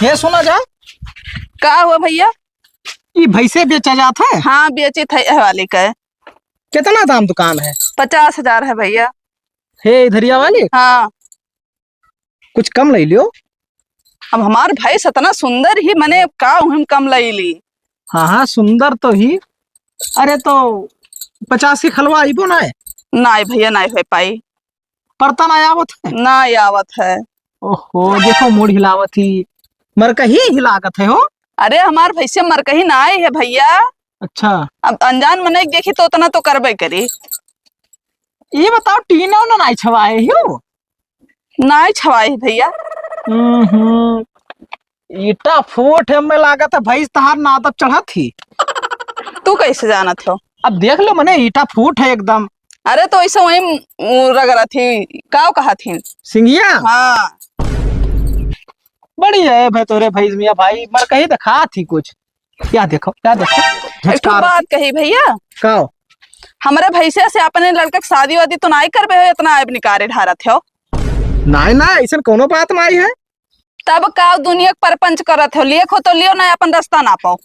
ये सुना जा, का हुआ भैया? ये भैंसे बेचा जाता है। हाँ बेची थे वाली का। कितना दाम दुकान है? 50,000 है भैया। हे इधरिया वाली, हाँ कुछ कम ले लियो। अब हमार भाई सतना सुंदर ही मने का हम कम लई ली। हाँ हाँ सुंदर तो ही। अरे तो 50 की खलवा आईबो ना है। नाई भैया नाई हो पाई। परता ना आवत है। ना आवत है। ओहो देखो मूड हिलावत ही, मरका ही हिलागत है हो। अरे हमार भैसे मर कहीं ना आई है भैया। अच्छा अब अनजान मने देखी तो उतना तो करबे करी। ये बताओ टीना उना नहीं छवाए हो? नाई छवाई भैया। ईटा फूट है, मैं लागत है भैंस तहार नादब चढ़ा थी। तू कैसे जानत हो? अब देख लो मने ईटा फूट है एकदम। अरे तो ऐसे वही रगड़ा थी का कहा थी। सिंघिया हाँ बड़ी है भाई तोरे भैंस मिया भाई, मर कहीं दिखा थी कुछ। क्या देखो क्या देखो एक ठो झचकार बात कही भैया। कहो। हमारे भैसे से अपने लड़का के शादी वादी तो नहीं करबे हो, इतना आयब निकारे ढारत हो। नहीं ना ऐसा कोनो बात नहीं है। तब का दुनिया के परपंच करत हो, लिए खो तो लियो ना अपन रास्ता ना पाओ।